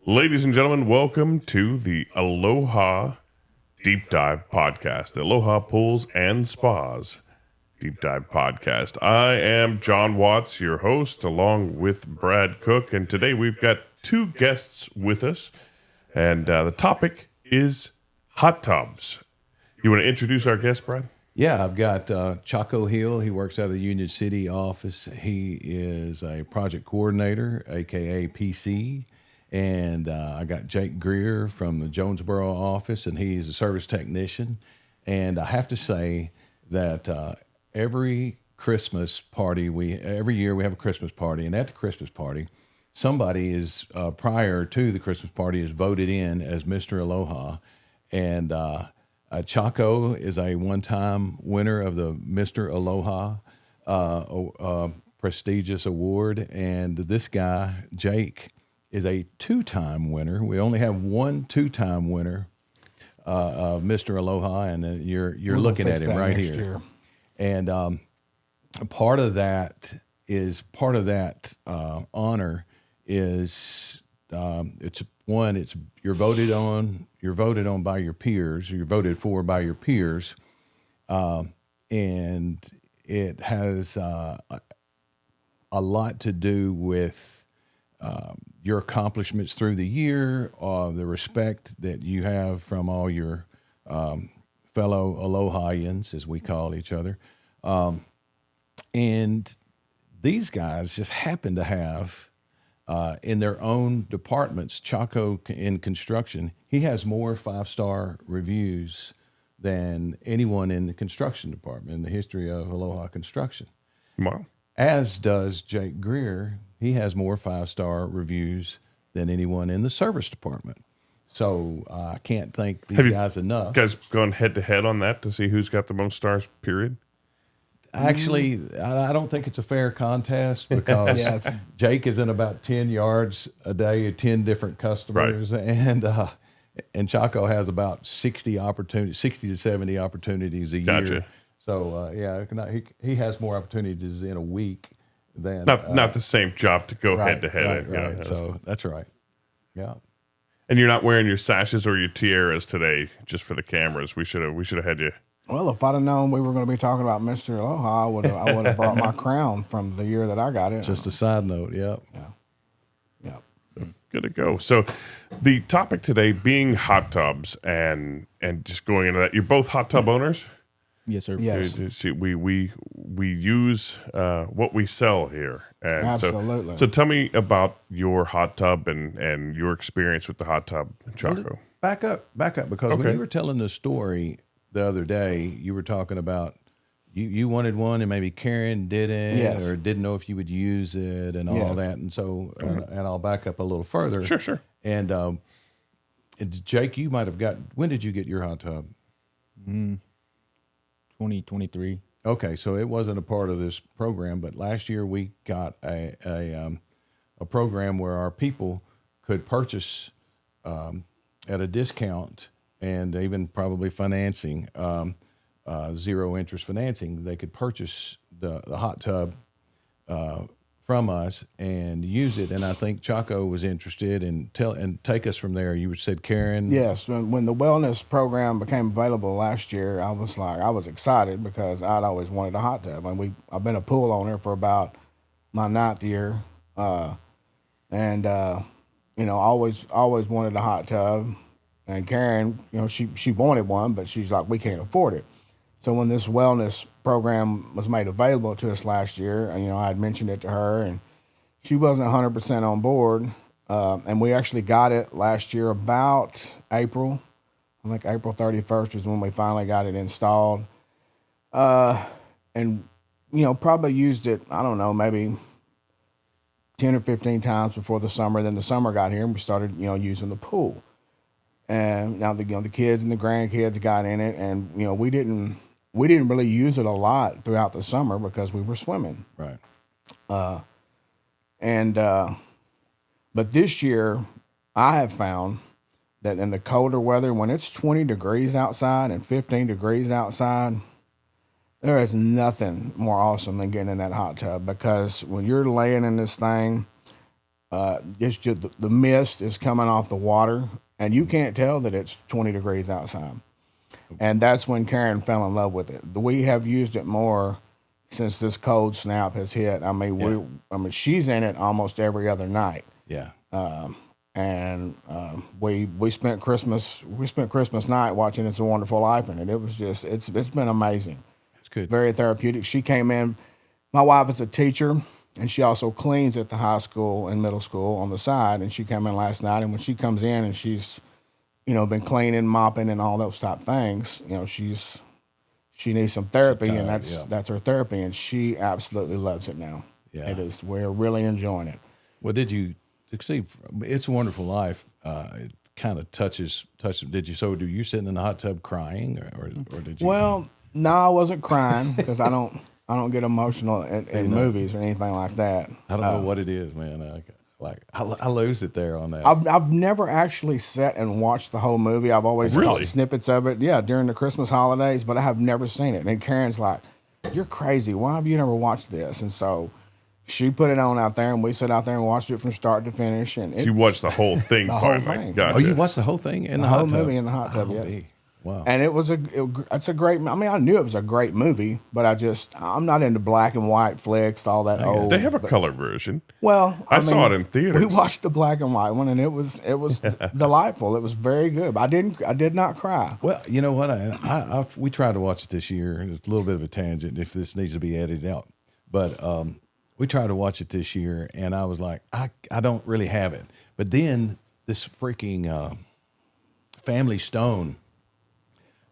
Ladies and gentlemen, welcome to the Aloha Deep Dive Podcast, the Aloha Pools and Spas Deep Dive Podcast. I am John Watts, your host, along with Brad Cook, and today we've got two guests with us, and the topic is hot tubs. You want to introduce our guest, Brad? Yeah, I've got Chaco Hill. He works out of the Union City office. He is a project coordinator, a.k.a. PC. And I got Jake Greer from the Jonesboro office, and he's a service technician. And I have to say that every Christmas party, every year we have a Christmas party, and at the Christmas party, somebody is, prior to the Christmas party, is voted in as Mr. Aloha. And Chaco is a one-time winner of the Mr. Aloha prestigious award. And this guy, Jake, is a two-time winner. We only have one two-time winner of Mr. Aloha, and you're looking at him right here. Year. And part of that honor is you're voted on by your peers, or you're voted for by your peers, and it has a lot to do with your accomplishments through the year, the respect that you have from all your fellow Alohians, as we call each other. And these guys just happen to have, in their own departments, Chaco in construction, he has more five-star reviews than anyone in the construction department in the history of Aloha Construction. Wow. As does Jake Greer. He has more five-star reviews than anyone in the service department. So I can't thank these guys enough. You guys gone head-to-head on that to see who's got the most stars, period? Actually, I don't think it's a fair contest because Jake is in about 10 yards a day, 10 different customers, right. And Chaco has about 60 to 70 opportunities a year. Gotcha. So he has more opportunities in a week than not the same job to go head-to-head. Right. So that's right. Yeah. And you're not wearing your sashes or your tiaras today just for the cameras. We should have had you. Well, if I'd have known we were going to be talking about Mr. Aloha, I would have brought my crown from the year that I got it. Just a side note, yep. Yeah. So, good to go. So the topic today being hot tubs and just going into that. You're both hot tub owners? Yes, sir. Yes. See, we use what we sell here. And absolutely. So tell me about your hot tub and your experience with the hot tub, Chaco. Back up, because when you were telling the story the other day, you were talking about you wanted one and maybe Karen didn't or didn't know if you would use it and all that. And so, and I'll back up a little further. Sure. And Jake, you might have when did you get your hot tub? 2023. Okay, so it wasn't a part of this program, but last year we got a program where our people could purchase at a discount and even probably financing, zero interest financing. They could purchase the hot tub from us and use it. And I think Chaco was interested and take us from there. You said Karen. Yes, when the wellness program became available last year, I was excited because I'd always wanted a hot tub. And I've been a pool owner for about my 9th year, always wanted a hot tub. And Karen, she wanted one, but she's like, we can't afford it. So when this wellness program was made available to us last year, I had mentioned it to her, and she wasn't 100% on board. And we actually got it last year about April. I think April 31st is when we finally got it installed. And probably used it, I don't know, maybe 10 or 15 times before the summer. Then the summer got here, and we started, using the pool. And now the kids and the grandkids got in it, and we didn't really use it a lot throughout the summer because we were swimming. Right. But this year, I have found that in the colder weather, when it's 20 degrees outside and 15 degrees outside, there is nothing more awesome than getting in that hot tub, because when you're laying in this thing, It's just the mist is coming off the water, and you can't tell that it's 20 degrees outside. And that's when Karen fell in love with it. We have used it more since this cold snap has hit. I mean, she's in it almost every other night. Yeah. We spent Christmas night watching It's a Wonderful Life in it. It was just it's been amazing. That's good. Very therapeutic. She came in. My wife is a teacher, and she also cleans at the high school and middle school on the side. And she came in last night, and when she comes in and she's, been cleaning, mopping, and all those type things, she needs some therapy, and that's her therapy, and she absolutely loves it now. Yeah. It is. We're really enjoying it. Well, did you see? It's a Wonderful Life. It kind of touches. Did you? So, do you sitting in the hot tub crying, or did you? Well, no, I wasn't crying because I don't get emotional in movies or anything like that. I don't know what it is, man. I lose it there on that. I've never actually sat and watched the whole movie. I've always Really? caught snippets of it, during the Christmas holidays, but I have never seen it. And Karen's like, "You're crazy. Why have you never watched this?" And so she put it on out there, and we sat out there and watched it from start to finish. And You watched the whole thing The whole finally. thing. Gotcha. Oh, you watched the whole thing in the whole hot tub? movie in the hot tub, yeah. gee. Wow. And it's a great. I mean, I knew it was a great movie, but I'm not into black and white flicks, all that old. They have a color version. Well, I saw it in theaters. We watched the black and white one, and it was delightful. It was very good. But I did not cry. Well, you know what? We tried to watch it this year. It's a little bit of a tangent if this needs to be edited out. But we tried to watch it this year, and I was like, I don't really have it. But then this freaking Family Stone.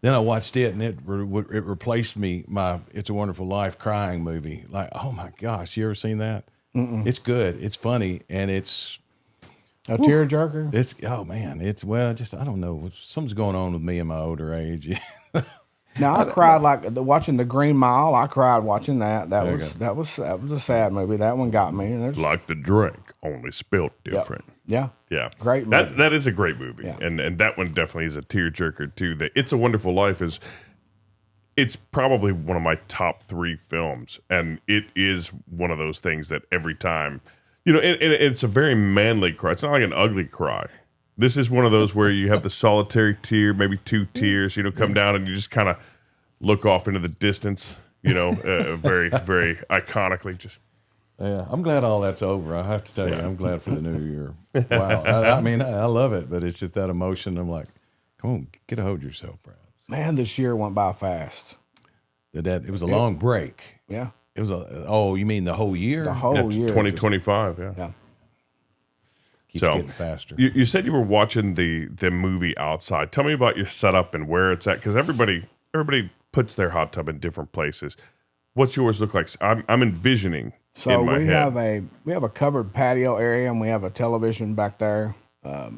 Then I watched it, and it replaced my It's a Wonderful Life crying movie. Like, oh my gosh, you ever seen that? Mm-mm. It's good. It's funny, and it's A tearjerker. It's just I don't know. Something's going on with me in my older age. Now I cried watching The Green Mile. I cried watching that. That There you was a sad movie. That one got me. And Like the drink, only spelt different. yeah, Yeah, Great movie. That is a great movie, Yeah. and that one definitely is a tearjerker too. That It's a Wonderful Life it's probably one of my top 3 films, and it is one of those things that every time, it's a very manly cry. It's not like an ugly cry. This is one of those where you have the solitary tear, maybe 2 tears, come down, and you just kind of look off into the distance, very, very iconically just. Yeah, I'm glad all that's over. I have to tell you, I'm glad for the new year. Wow. I love it, but it's just that emotion. I'm like, come on, get a hold of yourself, bro. Man, this year went by fast. It was a long break. Yeah, It was you mean the whole year? the whole year. 2025, yeah. Yeah. Keeps So, getting faster. You said you were watching the movie outside. Tell me about your setup and where it's at, because everybody puts their hot tub in different places. What's yours look like? I'm envisioning So in my we head. have a covered patio area, and we have a television back there. I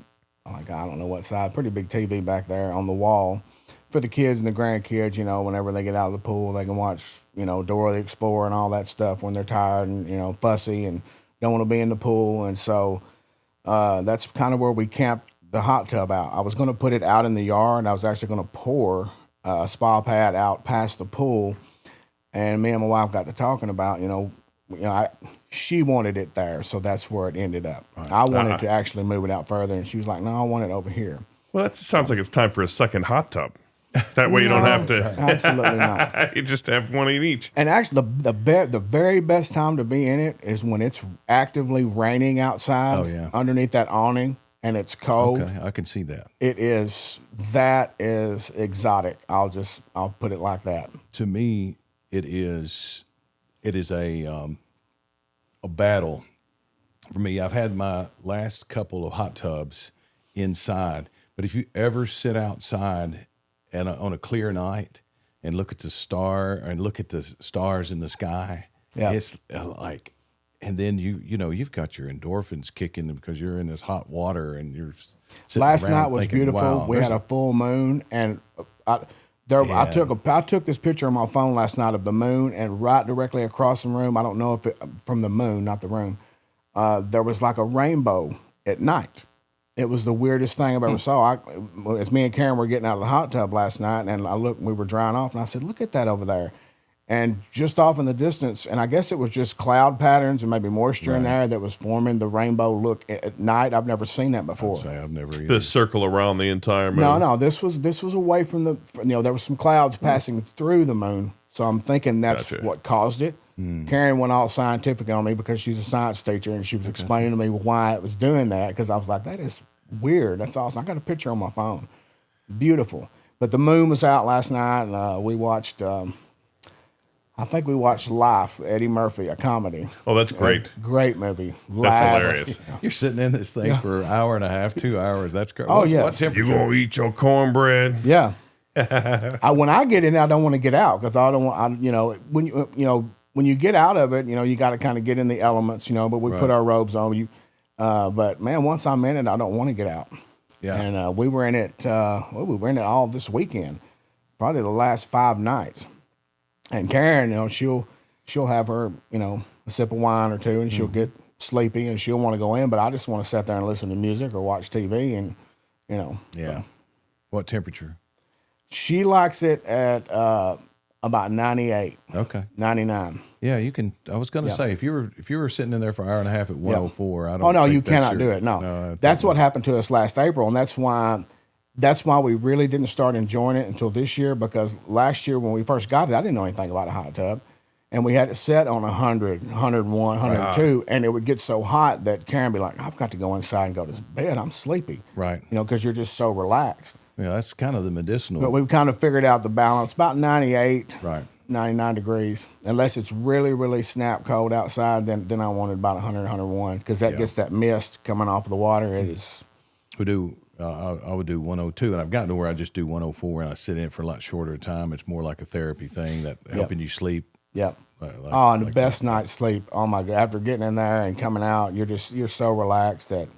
don't know what side. Pretty big TV back there on the wall for the kids and the grandkids. Whenever they get out of the pool, they can watch Dora the Explorer and all that stuff when they're tired and fussy and don't want to be in the pool. And so that's kind of where we camped the hot tub out. I was going to put it out in the yard. I was actually going to pour a spa pad out past the pool. And me and my wife got to talking about, she wanted it there, so that's where it ended up. Right. I wanted to actually move it out further, and she was like, "No, I want it over here." Well, that sounds like it's time for a second hot tub. That way you don't have to. Absolutely not. You just have one in each. And actually, the very best time to be in it is when it's actively raining outside. Oh, yeah. Underneath that awning, and it's cold. Okay, I can see that. That is exotic. I'll put it like that. To me, it is a battle for me. I've had my last couple of hot tubs inside, but if you ever sit outside and on a clear night and look at the stars in the sky, it's like, and then you've got your endorphins kicking because you're in this hot water and you're sitting Last around night was thinking, beautiful. wow, We had a full moon, and I took this picture on my phone last night of the moon, and right directly across the room, I don't know if it from the moon, not the room, there was like a rainbow at night. It was the weirdest thing I've ever saw. As me and Karen were getting out of the hot tub last night, and I looked, we were drying off, and I said, "Look at that over there." And just off in the distance, and I guess it was just cloud patterns and maybe moisture in there that was forming the rainbow look at night. I've never seen that before. I've never either. The circle around the entire moon. No, this was away from the. There were some clouds passing through the moon, so I'm thinking that's what caused it. Karen went all scientific on me because she's a science teacher, and she was explaining to me why it was doing that. Because I was like, that is weird. That's awesome. I got a picture on my phone. Beautiful. But the moon was out last night, and we watched. I think we watched Life, Eddie Murphy, a comedy. Oh, that's great. Great movie. That's hilarious. You're sitting in this thing for an hour and a half, 2 hours. That's great. Oh, What yeah. temperature? You gonna eat your cornbread? Yeah. When I get in, I don't want to get out because I don't want. When you get out of it, you got to kind of get in the elements. But we put our robes on. But man, once I'm in it, I don't want to get out. Yeah. And we were in it. We were in it all this weekend, probably the last 5 nights. And Karen, she'll have her, a sip of wine or two, and she'll get sleepy, and she'll want to go in. But I just want to sit there and listen to music or watch TV, and Yeah. What temperature? She likes it at about 98, Okay. 99. Yeah, you can. I was going to say if you were sitting in there for an hour and a half at 104, I don't. Oh no, think you that's cannot do it. No, that's what happened to us last April, and that's why we really didn't start enjoying it until this year, because last year when we first got it, I didn't know anything about a hot tub. And we had it set on 100, 101, 102, and it would get so hot that Karen would be like, I've got to go inside and go to bed. I'm sleepy. Right. Because you're just so relaxed. Yeah, that's kind of the medicinal. But we've kind of figured out the balance, about 98, Right. 99 degrees. Unless it's really, really snap cold outside, then I wanted about 100, 101, because that gets that mist coming off of the water. It is. We do. I would do 102, and I've gotten to where I just do 104, and I sit in for a lot shorter time. It's more like a therapy thing that helping you sleep. Yep. And the best night's sleep. Oh my God! After getting in there and coming out, you're so relaxed that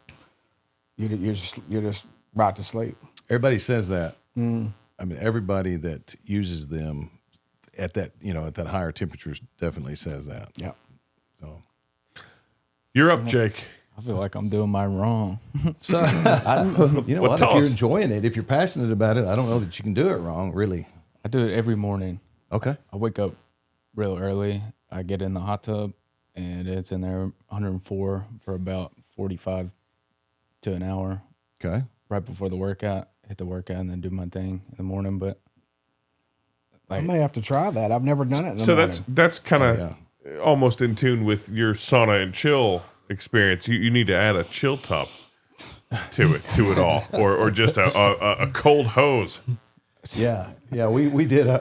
you're just right to sleep. Everybody says that. I mean, everybody that uses them at that at that higher temperatures definitely says that. Yeah. So You're up, Jake. I feel like I'm doing mine wrong. So you know what? If tell you're us. enjoying it, if you're passionate about it, I don't know that you can do it wrong. Really. I do it every morning. Okay. I wake up real early. I get in the hot tub, and it's in there 104 for about 45 to an hour. Okay. Right before the workout, hit the workout, and then do my thing in the morning. But I may have to try that. I've never done it. In the So morning. that's kind of almost in tune with your sauna and chill experience. You need to add a chill tub to it all, or just a cold hose. Yeah, we did a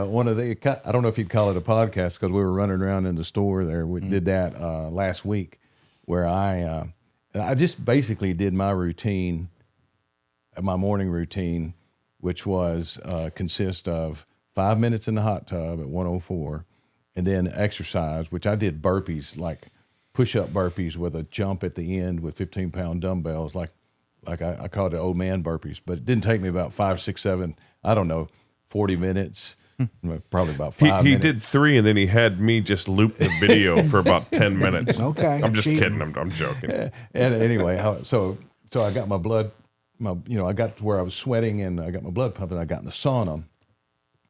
one of the, I don't know if you'd call it a podcast, because we were running around in the store there. We did that last week, where I just basically did my routine, my morning routine, which was consist of 5 minutes in the hot tub at 104, and then exercise, which I did burpees, like push-up burpees with a jump at the end with 15-pound dumbbells, like I called it old man burpees, but it didn't take me about 5, 6, 7, I don't know, 40 minutes, probably about 5 He minutes. did 3, and then he had me just loop the video for about 10 minutes. Okay. I'm just Cheating. kidding. I'm joking. And anyway, so I got my blood, I got to where I was sweating, and I got my blood pumping. I got in the sauna,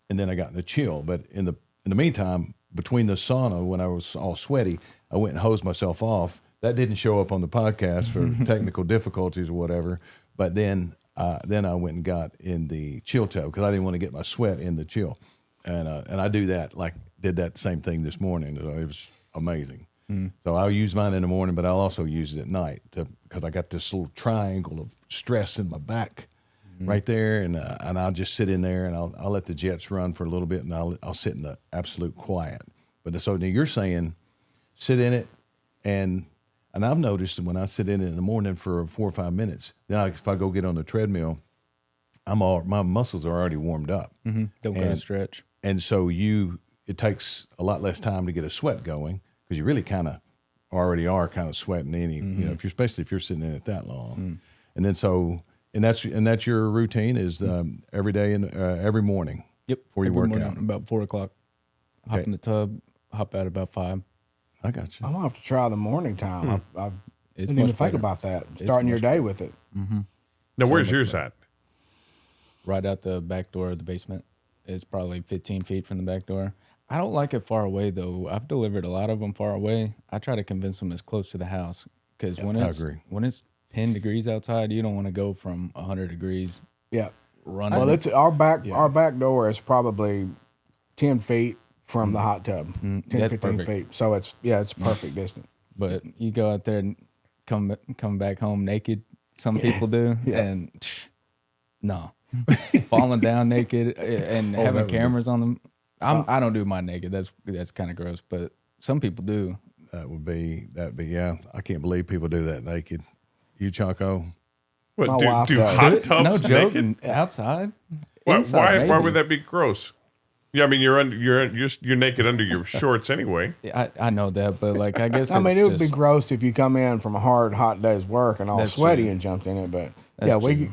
and then I got in the chill. But in the meantime, between the sauna, when I was all sweaty, I went and hosed myself off. That didn't show up on the podcast for technical difficulties or whatever. But then I went and got in the chill tub, because I didn't want to get my sweat in the chill. And I did that same thing this morning. So it was amazing. So I'll use mine in the morning, but I'll also use it at night, because I got this little triangle of stress in my back right there, and I'll just sit in there, and I'll let the jets run for a little bit, and I'll sit in the absolute quiet. But so now you're saying sit in it, and I've noticed that when I sit in it in the morning for 4 or 5 minutes, then if I go get on the treadmill, my muscles are already warmed up. Don't go stretch. And so it takes a lot less time to get a sweat going, because you really kind of already are kind of sweating especially if you're sitting in it that long. And then and that's your routine is every day and every morning. Yep. Before you Every work morning, out. about 4 o'clock. Hop Okay. in the tub, hop out about 5. I got you. I'm gonna have to try the morning time. I It's didn't even much think better. about that. Starting your day with it. Now, where's yours at? Right out the back door of the basement. It's probably 15 feet from the back door. I don't like it far away though. I've delivered a lot of them far away. I try to convince them as close to the house because I agree. when it's 10 degrees outside, you don't want to go from 100 degrees Yeah. running. Well, it's our back door is probably 10 feet from the hot tub, 10, that's 15 perfect. feet. So it's perfect distance. But you go out there and come back home naked. Some people do, and no, falling down naked and having that would be- cameras on them. I don't do mine naked. That's kind of gross, but some people do. That'd be yeah. I can't believe people do that naked. You, Chaco? What, My do wife does. hot tubs No joke. naked? Outside. Why, Inside, why maybe. would that be gross? Yeah, I mean you're naked under your shorts anyway. I know that, but like I guess I mean, it's it would be just- gross if you come in from a hard, hot day's work and all That's sweaty true. and jumped in it. But That's yeah, true.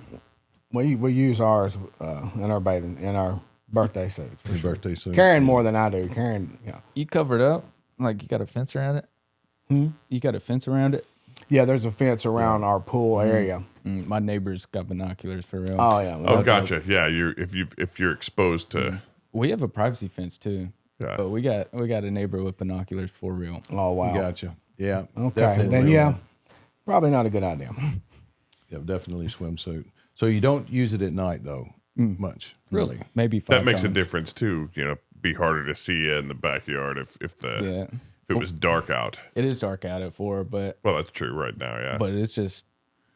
we use ours in our birthday suits. For Your sure. birthday suit? Karen more than I do. Karen, yeah. You covered up, like you got a fence around it. You got a fence around it. Yeah, there's a fence around our pool area. My neighbor's got binoculars for real. Oh yeah. Oh, gotcha. Yeah, if you're exposed to. We have a privacy fence too, Yeah. but we got a neighbor with binoculars for real. Oh wow. Gotcha. Yeah. Okay. definitely Then real. yeah, probably not a good idea. Yeah, definitely swimsuit. So you don't use it at night though, much, really. Maybe 5 That makes a times. difference too. Be harder to see you in the backyard if Yeah, it was dark out. it is dark out at 4, but Well, that's true right now. Yeah. it's just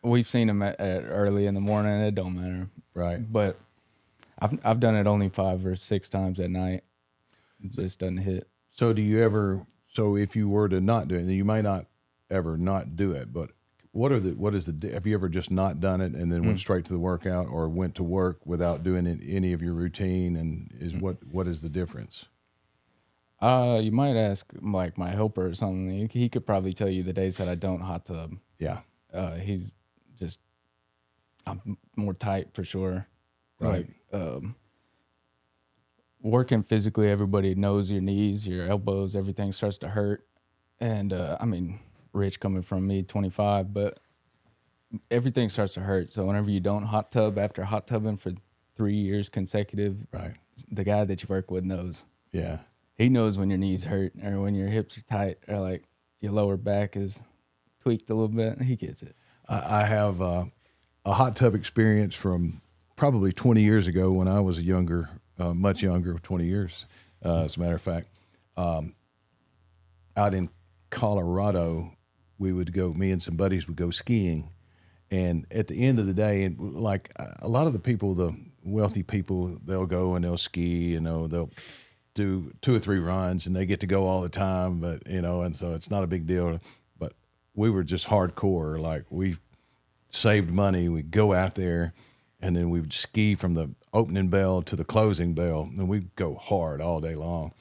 we've seen them at early in the morning. It don't matter. Right. But I've done it only 5 or 6 times at night. It just doesn't hit. So do you ever? So if you were to not do it, you may not ever not do it. But what is the? Have you ever just not done it and then went straight to the workout, or went to work without doing any of your routine? And what is the difference? You might ask like my helper or something. He could probably tell you the days that I don't hot tub. Yeah. He's just I'm more tight for sure. Right. Like working physically, everybody knows your knees, your elbows, everything starts to hurt. And I mean, Rich coming from me, 25, but everything starts to hurt. So whenever you don't hot tub after hot tubbing for 3 years consecutive, Right. the guy that you work with knows. Yeah. He knows when your knees hurt or when your hips are tight or like your lower back is tweaked a little bit. He gets it. I have a hot tub experience from probably 20 years ago when I was younger, much younger, 20 years, as a matter of fact. Out in Colorado, me and some buddies would go skiing. And at the end of the day, and like a lot of the people, the wealthy people, they'll go and they'll ski, they'll do 2 or 3 runs and they get to go all the time, but and so it's not a big deal. But we were just hardcore. Like we saved money. We'd go out there and then we would ski from the opening bell to the closing bell, and we'd go hard all day long.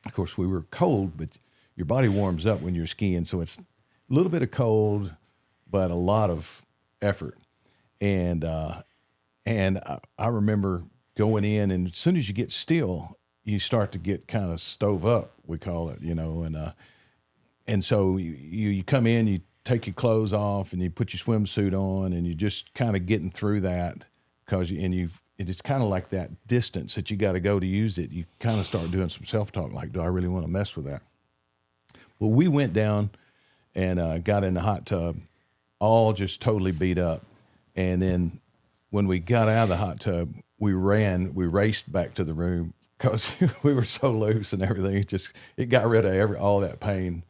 Of course, we were cold, but your body warms up when you're skiing, so it's a little bit of cold, but a lot of effort. And I remember going in, and as soon as you get still, you start to get kind of stove up, we call it, and so you come in, you take your clothes off, and you put your swimsuit on, and you're just kind of getting through that it's kind of like that distance that you got to go to use it. You kind of start doing some self-talk, like, do I really want to mess with that? Well, we went down and got in the hot tub, all just totally beat up. And then when we got out of the hot tub, we raced back to the room because we were so loose and everything. It got rid of all that pain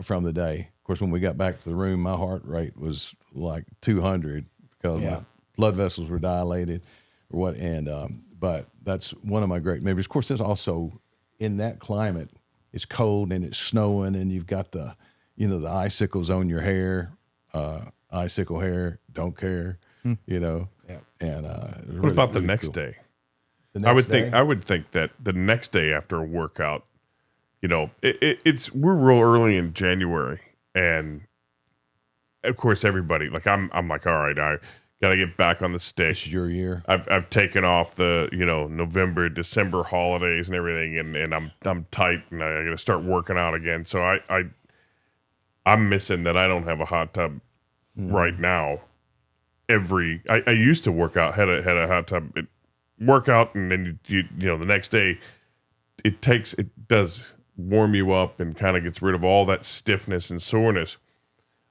from the day. Of course, when we got back to the room, my heart rate was like 200 because my blood vessels were dilated or what. And but that's one of my great memories. Of course, there's also in that climate, it's cold and it's snowing and you've got the icicles on your hair, icicle hair, don't care, And What about the next day? I would think that the next day after a workout, we're real early in January, and of course everybody I'm like, all right, I got to get back on the stick. This is your year. I've taken off the November, December holidays and everything, and I'm tight, and I got to start working out again. So I'm missing that I don't have a hot tub right now. I used to work out, had a hot tub workout, and then you the next day it does warm you up and kind of gets rid of all that stiffness and soreness.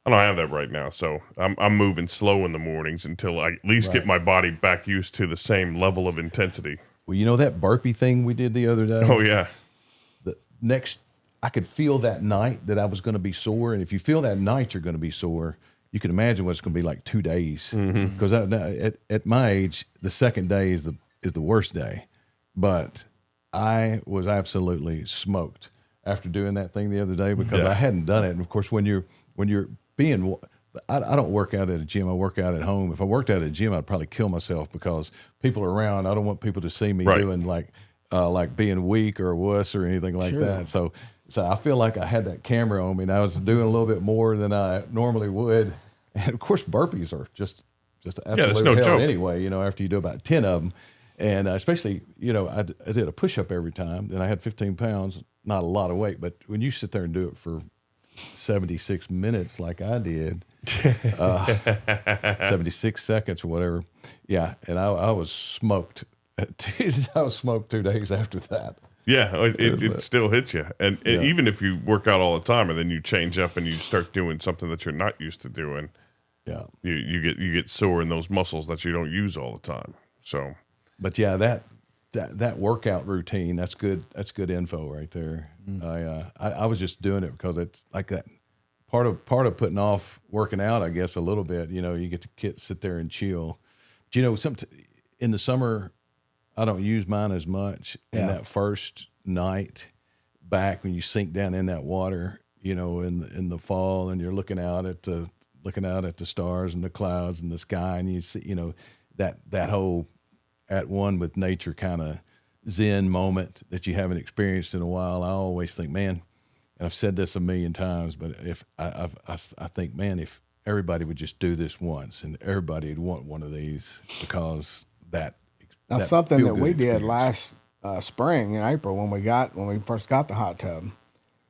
I don't have that right now, so I'm moving slow in the mornings until I at least get my body back used to the same level of intensity. Well, you know that burpee thing we did the other day? Oh yeah, I could feel that night that I was going to be sore. And if you feel that night you're going to be sore, you can imagine what it's going to be like 2 days. Because at my age, the second day is the worst day. But I was absolutely smoked after doing that thing the other day because I hadn't done it. And of course, when you're being, I don't work out at a gym. I work out at home. If I worked out at a gym, I'd probably kill myself because people are around. I don't want people to see me doing like being weak or a wuss or anything like that. So I feel like I had that camera on me and I was doing a little bit more than I normally would. And of course, burpees are just absolute no hell joke. anyway, after you do about 10 of them. And especially, I did a push-up every time and I had 15 pounds, not a lot of weight, but when you sit there and do it for 76 minutes like I did, 76 seconds or whatever. Yeah. And I was smoked. I was smoked 2 days after that. yeah, it still hits you, and even if you work out all the time and then you change up and you start doing something that you're not used to doing, you get sore in those muscles that you don't use all the time. So, but yeah, that workout routine, that's good. That's good info right there. I was just doing it because it's like that part of putting off working out, I guess, a little bit. You get to sit there and chill. Do you know in the summer, I don't use mine as much. And that first night back when you sink down in that water, in the fall, and you're looking out at the stars and the clouds and the sky, and you see, that whole at one with nature kind of zen moment that you haven't experienced in a while. I always think, man, and I've said this a million times, but if I think, man, if everybody would just do this once, and everybody would want one of these because That's something that we did last spring in April when we first got the hot tub,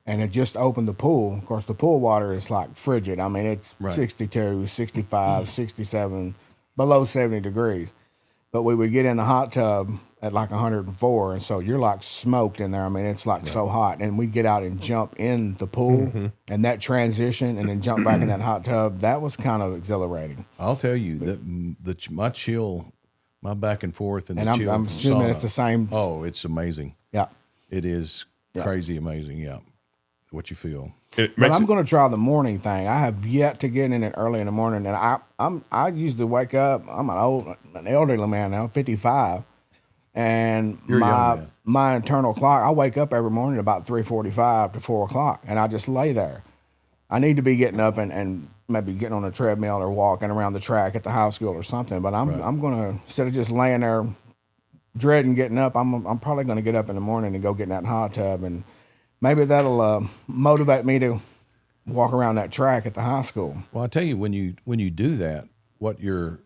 and it just opened the pool. Of course, the pool water is like frigid. I mean, it's 62, 65, 67, below 70 degrees. But we would get in the hot tub at like 104, and so you're like smoked in there. I mean, it's like so hot. And we'd get out and jump in the pool, and that transition, and then jump back in that hot tub, that was kind of exhilarating. I'll tell you that my chill. My back and forth and the chill I'm assuming it's the same. Oh, it's amazing. Yeah, it is crazy amazing. Yeah, what you feel. But I'm going to try the morning thing. I have yet to get in it early in the morning, and I usually wake up. I'm an elderly man now, 55, and my internal clock. I wake up every morning about 3:45 to 4 o'clock, and I just lay there. I need to be getting up and maybe getting on a treadmill or walking around the track at the high school or something. But I'm gonna, instead of just laying there dreading getting up, I'm probably gonna get up in the morning and go get in that hot tub, and maybe that'll motivate me to walk around that track at the high school. Well, I tell you, when you do that, what you're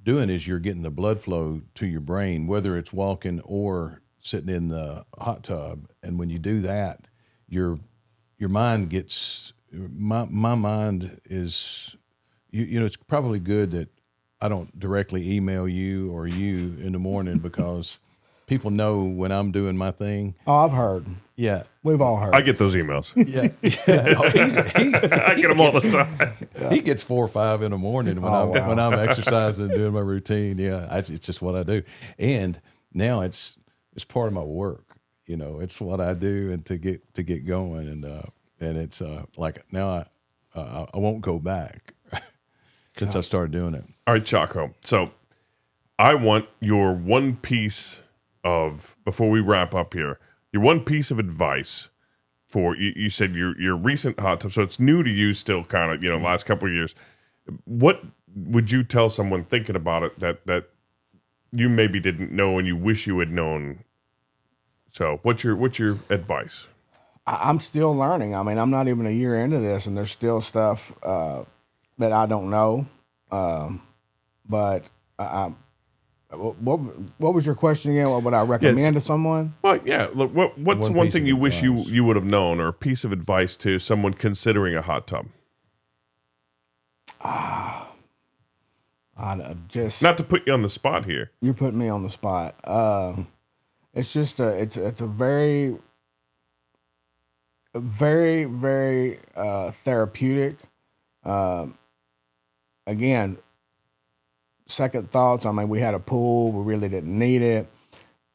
doing is you're getting the blood flow to your brain, whether it's walking or sitting in the hot tub. And when you do that, your mind gets. My mind is, it's probably good that I don't directly email you or you in the morning because people know when I'm doing my thing. Oh, I've heard. Yeah. We've all heard. I get those emails. Yeah. Oh, I get them all the time. He gets 4 or 5 in the morning when I'm exercising and doing my routine. Yeah. It's just what I do. And now it's part of my work. It's what I do and to get going. And it's like now I won't go back since I started doing it. All right, Chaco. So I want your one piece of, before we wrap up here, your one piece of advice for, you said your recent hot tub, so it's new to you still kind of, last couple of years. What would you tell someone thinking about it that you maybe didn't know and you wish you had known? So what's your advice? I'm still learning. I mean, I'm not even a year into this, and there's still stuff that I don't know. But what was your question again? What would I recommend to someone? Well, yeah. Look, what's one thing you wish you would have known, or a piece of advice to someone considering a hot tub? I just not to put you on the spot here. You're putting me on the spot. it's just it's a very very therapeutic. Again, second thoughts. I mean, we had a pool. We really didn't need it.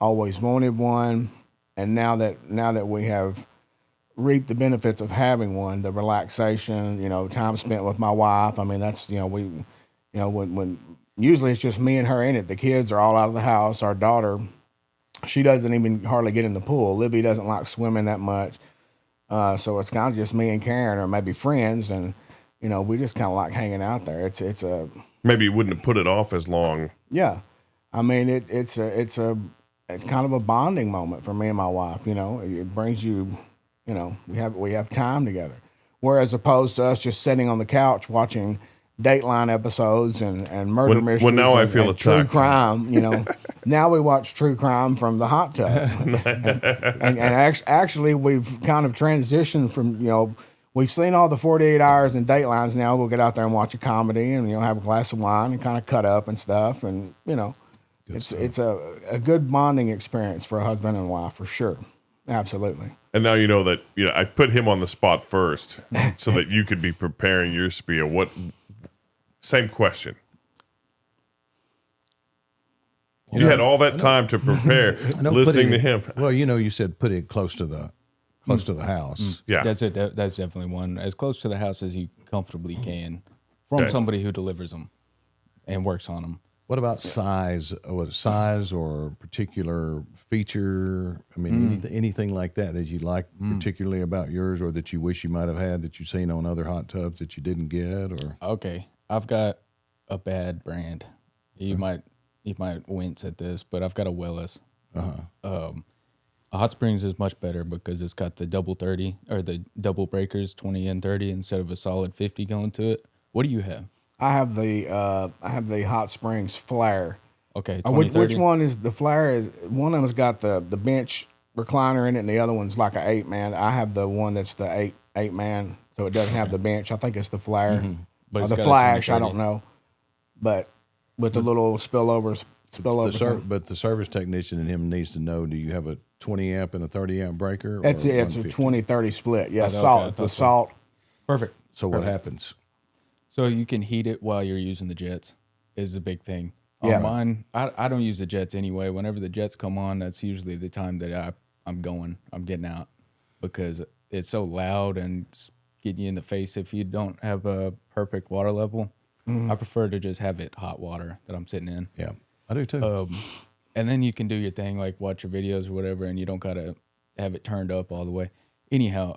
Always wanted one, and now that we have reaped the benefits of having one, the relaxation, time spent with my wife. I mean, that's when usually it's just me and her in it. The kids are all out of the house. Our daughter, she doesn't even hardly get in the pool. Livy doesn't like swimming that much, so it's kind of just me and Karen, or maybe friends, and we just kind of like hanging out there. It's a Maybe you wouldn't have put it off as long. yeah. I mean, it's kind of a bonding moment for me and my wife. It brings you, we have time together. Whereas opposed to us just sitting on the couch watching Dateline episodes and murder mysteries. Well, now I feel and true attacked. crime. Now we watch true crime from the hot tub, and actually we've kind of transitioned from we've seen all the 48 hours and Datelines. Now we'll get out there and watch a comedy and have a glass of wine and kind of cut up and stuff, and it's a good bonding experience for a husband and wife for sure. Absolutely. And now you know that I put him on the spot first so that you could be preparing your spiel. Same question. You had all that time to prepare, listening to him. Well, you said put it close to the house. Yeah. That's it. That's definitely one. As close to the house as you comfortably can from somebody who delivers them and works on them. What about size? Was it size or particular feature? I mean, anything like that you like particularly about yours, or that you wish you might have had that you've seen on other hot tubs that you didn't get? Or Okay, I've got a bad brand. You might wince at this, but I've got a Wellis. A Hot Springs is much better because it's got the double 30 or the double breakers 20 and 30 instead of a solid 50 going to it. What do you have? I have the Hot Springs Flare. Okay, which one is the Flare? Is one of them's got the bench recliner in it, and the other one's like an 8-man. I have the one that's the 8-man, so it doesn't have the bench. I think it's the Flare, But or it's the got a Flash. 20-30. I don't know, but with the little spillover. but the service technician in him needs to know: do you have a 20 amp and a 30 amp breaker? That's or it. It's a 150? 20-30 split. Yeah, Okay, salt. The that's salt. Perfect. So what happens? So you can heat it while you're using the jets is the big thing. Yeah. On mine, I don't use the jets anyway. Whenever the jets come on, that's usually the time that I'm getting out because it's so loud and getting you in the face if you don't have a perfect water level. I prefer to just have it hot water that I'm sitting in. Yeah, I do too. And then you can do your thing, like watch your videos or whatever, and you don't got to have it turned up all the way. Anyhow,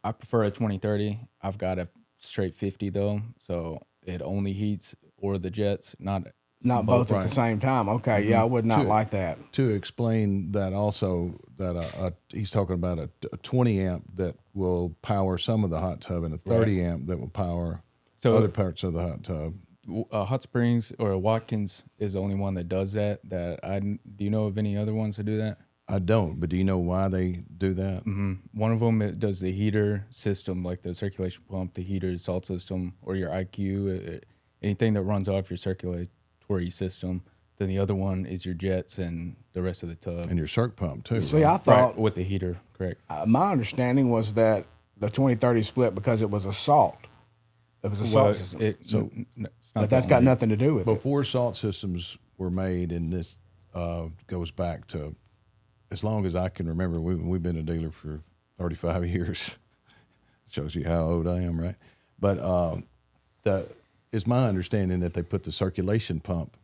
I prefer a 20-30. I've got a straight 50 though, so it only heats or the jets, not both at the same time. Okay, yeah, I would not like that. To explain that also, that he's talking about a 20 amp that will power some of the hot tub and a 30 amp that will power other parts of the hot tub. Hot Springs or Watkins is the only one that does that. Do you know of any other ones that do that? I don't, but do you know why they do that? One of them, it does the heater system, like the circulation pump, the heater, salt system, or your IQ, anything that runs off your circulatory system. Then the other one is your jets and the rest of the tub. And your circ pump too. See, right? I thought Right, with the heater, correct. My understanding was that the 20-30 split because it was a salt. It was a salt system. It's not But that's got nothing to do with it. Before salt systems were made, and this goes back to as long as I can remember. We've been a dealer for 35 years. Shows you how old I am, right? But it's my understanding that they put the circulation pump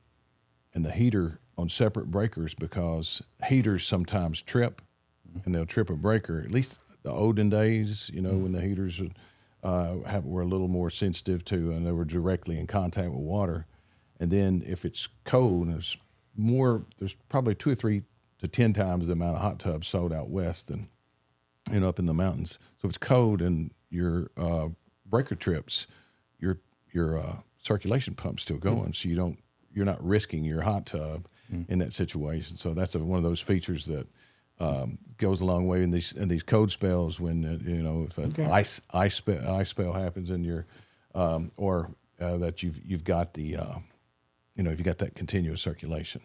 and the heater on separate breakers because heaters sometimes trip, and they'll trip a breaker. At least the olden days, when the heaters were a little more sensitive to, and they were directly in contact with water. And then if it's cold, there's probably 2 or 3 to 10 times the amount of hot tubs sold out west than up in the mountains. So if it's cold and your breaker trips, your circulation pump's still going, so you're not risking your hot tub in that situation. So that's one of those features that goes a long way in these cold spells when if an ice spell happens in your that you've got the you've got that continuous circulation.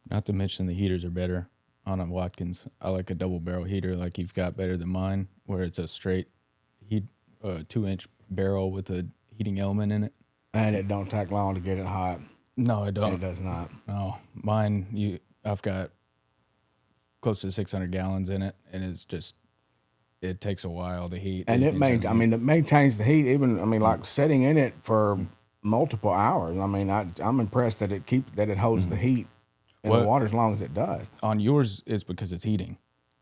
Not to mention the heaters are better on a Watkins. I like a double barrel heater like you've got better than mine, where it's a straight heat 2-inch barrel with a heating element in it. And it don't take long to get it hot. No, I don't. It does not. No, mine. I've got close to 600 gallons in it, and it takes a while to heat. And it maintains the heat. Even like sitting in it for multiple hours. I mean, I'm impressed that it holds the heat in the water as long as it does. On yours, it's because it's heating.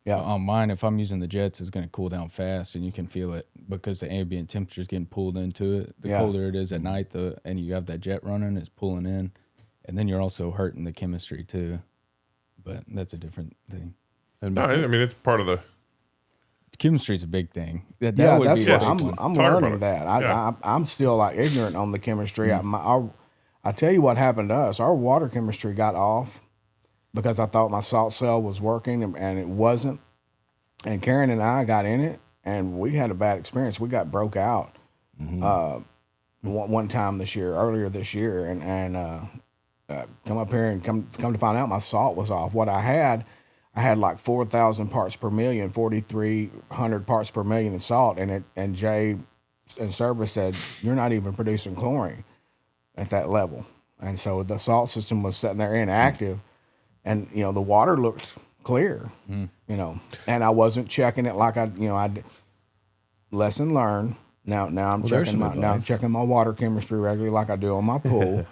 Yeah. On mine, if I'm using the jets, it's going to cool down fast, and you can feel it because the ambient temperature is getting pulled into it. The colder it is at night, and you have that jet running, it's pulling in, and then you're also hurting the chemistry too. But that's a different thing. No, I mean, it's part of the. Chemistry is a big thing. That Yeah, would that's be what a big one. I'm Talk learning about it. that. I'm still like ignorant on the chemistry. I tell you what happened to us. Our water chemistry got off because I thought my salt cell was working and it wasn't. And Karen and I got in it, and we had a bad experience. We got broke out one time earlier this year, and come up here and come to find out my salt was off. What I had like 4,000 parts per million, 4,300 parts per million in salt, and Jay in service said, you're not even producing chlorine at that level. And so the salt system was sitting there inactive, and the water looked clear, and I wasn't checking it like I lesson learned. Now I'm checking my water chemistry regularly like I do on my pool.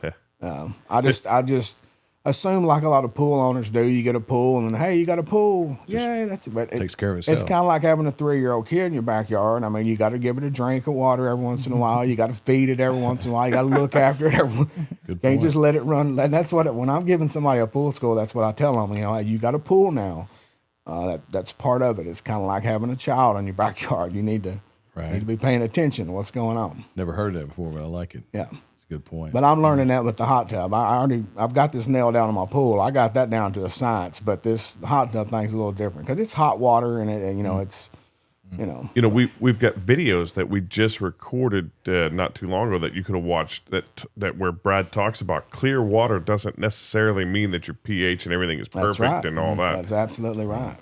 I just assume like a lot of pool owners do. You get a pool and then, hey, you got a pool. Yeah, that's it. But takes care of itself. It's kind of like having a 3-year-old kid in your backyard. I mean, you got to give it a drink of water every once in a while. You got to feed it every once in a while. You got to look after it every. Can't just let it run. And that's when I'm giving somebody a pool school, that's what I tell them. You got a pool now. That's part of it. It's kind of like having a child in your backyard. You need to be paying attention to what's going on. Never heard that before, but I like it. Yeah. Good point. But I'm learning that with the hot tub. I've got this nailed down in my pool. I got that down to a science, but this hot tub thing's a little different because it's hot water and it's. We've got videos that we just recorded not too long ago that you could have watched that where Brad talks about clear water doesn't necessarily mean that your pH and everything is perfect and all that. That's absolutely right.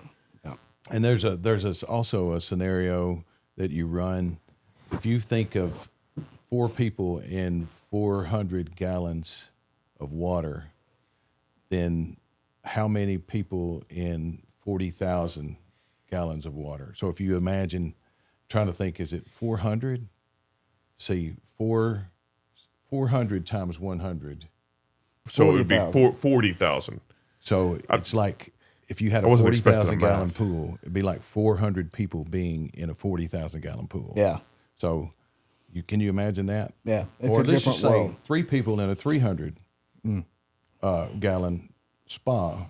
Yeah. And there's also a scenario that you run if you think of 4 people in 400 gallons of water, then how many people in 40,000 gallons of water? So if you imagine, trying to think, is it 400? See, 400 times 100. So it would be 40,000. So it's like if you had a 40,000 gallon pool, it'd be like 400 people being in a 40,000 gallon pool. Yeah. So can you imagine that? Yeah, it's or a let's different just say world. 3 people in a 300 gallon spa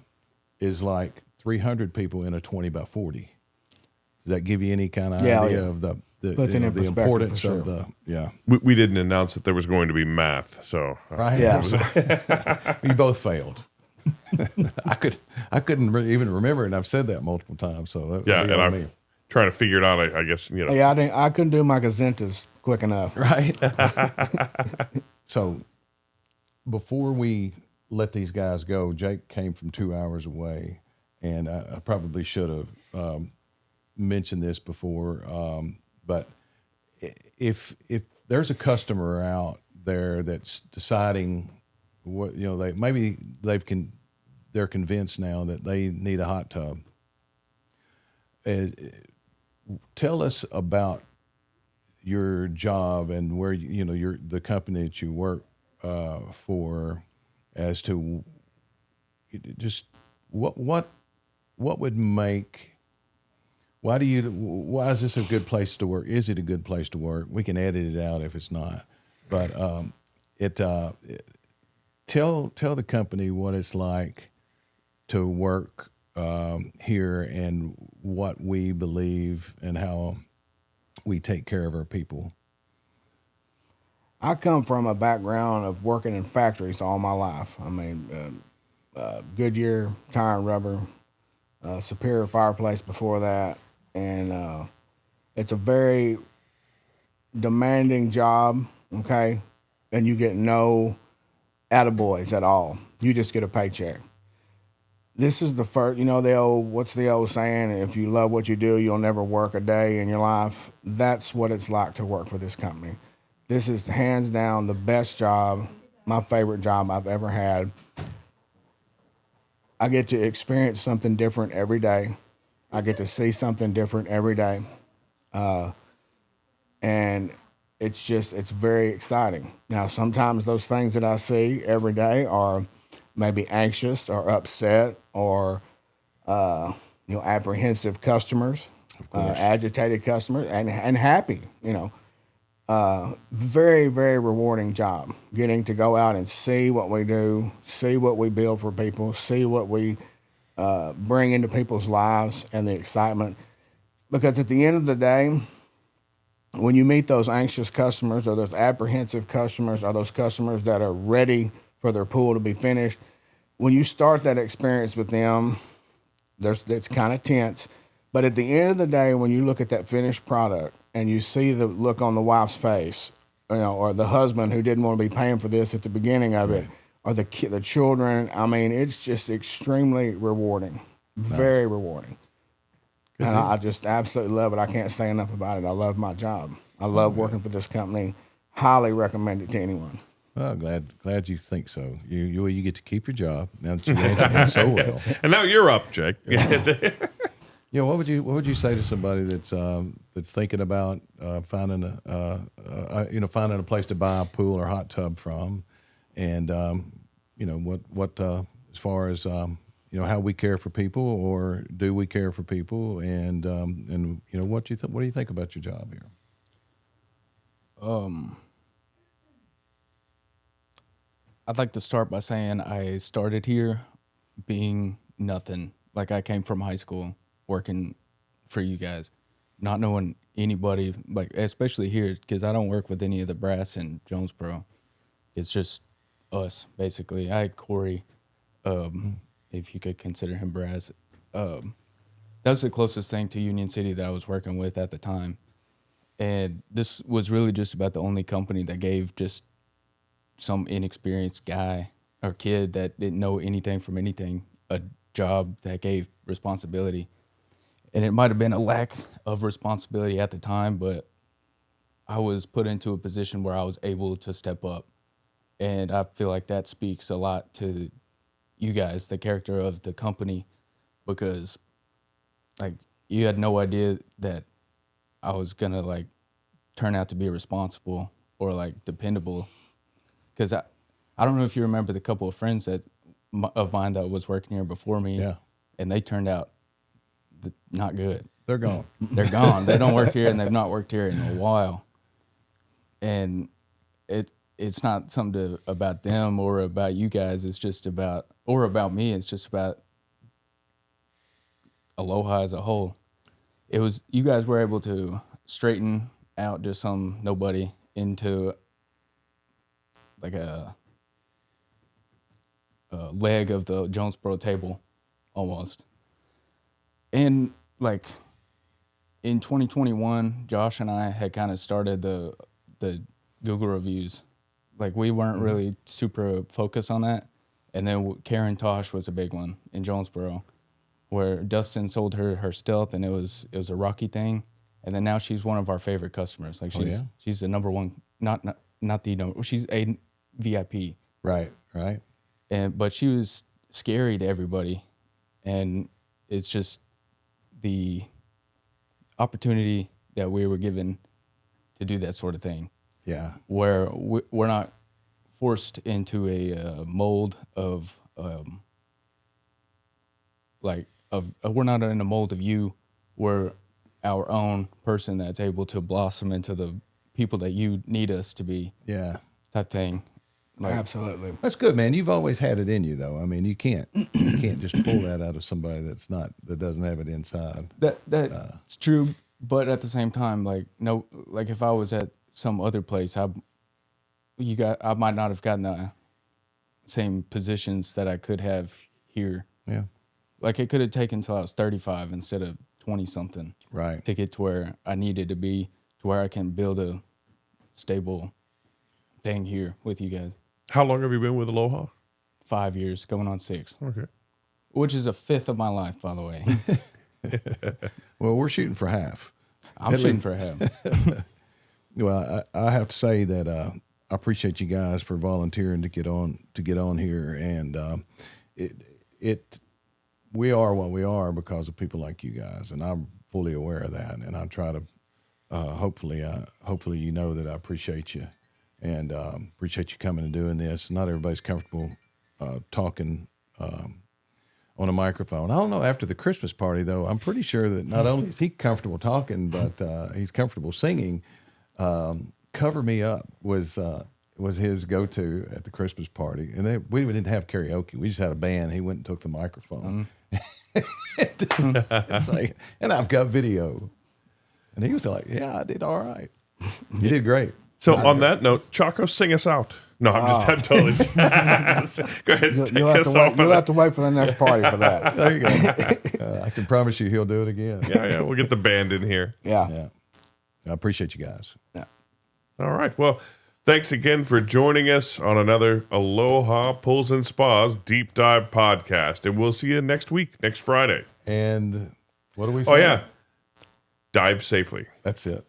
is like 300 people in a 20 by 40. Does that give you any kind of idea of the importance of the? Yeah, we didn't announce that there was going to be math, so right. Yeah, we both failed. I couldn't even remember it, and I've said that multiple times. So and I'm trying to figure it out. I guess Yeah, I couldn't do my gazentas quick enough. Right. So before we let these guys go, Jake came from 2 hours away, and I probably should have mentioned this before. But if there's a customer out there that's deciding what they're convinced now that they need a hot tub. Tell us about your job and where the company that you work for, as to just what would make. Why is this a good place to work? Is it a good place to work? We can edit it out if it's not, but tell the company what it's like to work here and what we believe and how we take care of our people. I come from a background of working in factories all my life. I mean, Goodyear Tire and Rubber, Superior Fireplace before that, and it's a very demanding job. Okay, and you get no attaboys at all. You just get a paycheck. this is the first, what's the old saying? If you love what you do, you'll never work a day in your life. That's what it's like to work for this company. This is hands down the best job, my favorite job I've ever had. I get to experience something different every day. I get to see something different every day. And it's very exciting. Now, sometimes those things that I see every day are maybe anxious or upset or, apprehensive customers, agitated customers, and happy, very, very rewarding job getting to go out and see what we do, see what we build for people, see what we bring into people's lives and the excitement. Because at the end of the day, when you meet those anxious customers or those apprehensive customers or those customers that are ready for their pool to be finished, when you start that experience with them, it's kind of tense. But at the end of the day, when you look at that finished product and you see the look on the wife's face, or the husband who didn't want to be paying for this at the beginning of it, or the children, I mean, it's just extremely rewarding, very rewarding. And I just absolutely love it. I can't say enough about it. I love my job. I love working for this company. Highly recommend it to anyone. Well, glad you think so. You get to keep your job now that you answered it so well. And now you're up, Jake. Yeah, what would you say to somebody that's thinking about finding a place to buy a pool or hot tub from, and what as far as how we care for people, or do we care for people, and what do you think about your job here? I'd like to start by saying I started here being nothing. Like, I came from high school working for you guys, not knowing anybody, like, especially here, because I don't work with any of the brass in Jonesboro. It's just us, basically. I had Corey, if you could consider him brass. That was the closest thing to Union City that I was working with at the time. And this was really just about the only company that gave just some inexperienced guy or kid that didn't know anything from anything a job that gave responsibility. And it might have been a lack of responsibility at the time, but I was put into a position where I was able to step up. And I feel like that speaks a lot to you guys, the character of the company, because like, you had no idea that I was gonna like turn out to be responsible or like dependable. Because I don't know if you remember the couple of friends of mine that was working here before me, and they turned out not good. They're gone. They're gone. They don't work here, and they've not worked here in a while. And it's not something about them or about you guys. It's just about, or about me. It's just about Aloha as a whole. It was, you guys were able to straighten out just some nobody into like a leg of the Jonesboro table, almost. And like in 2021, Josh and I had kind of started the Google reviews. Like, we weren't really super focused on that. And then Karen Tosh was a big one in Jonesboro, where Dustin sold her stealth, and it was a Rocky thing. And then now she's one of our favorite customers. Like, she's the number one, not the number, she's a VIP. Right. But she was scary to everybody. And it's just the opportunity that we were given to do that sort of thing. Yeah. Where we're not forced into a mold of we're not in a mold of you. We're our own person that's able to blossom into the people that you need us to be. Yeah. Type thing. Like, Absolutely. That's good, man. You've always had it in you, though. I mean, you can't just pull that out of somebody that doesn't have it inside. That's true, but at the same time, like if I was at some other place, I might not have gotten the same positions that I could have here. Yeah. Like, it could have taken till I was 35 instead of 20 something. Right. To get to where I needed to be, to where I can build a stable thing here with you guys. How long have you been with Aloha? 5 years, going on 6. Okay. which is a fifth of my life, by the way. Well, we're shooting for half. I'm shooting for him. Well, I have to say that I appreciate you guys for volunteering to get on here, and we are what we are because of people like you guys, and I'm fully aware of that. And I try to hopefully you know that I appreciate you, and appreciate you coming and doing this. Not everybody's comfortable talking on a microphone. I don't know, after the Christmas party, though, I'm pretty sure that not only is he comfortable talking, but he's comfortable singing. Cover Me Up was his go-to at the Christmas party. And we didn't have karaoke. We just had a band. He went and took the microphone. And I've got video. And he was like, yeah, I did all right. You did great. So on that note, Chaco, sing us out. No, I'm totally. Go ahead. You'll have to wait for the next party for that. There you go. I can promise you he'll do it again. Yeah. We'll get the band in here. Yeah. I appreciate you guys. Yeah. All right. Well, thanks again for joining us on another Aloha Pools and Spas Deep Dive podcast. And we'll see you next week, next Friday. And what do we say? Oh, yeah. Dive safely. That's it.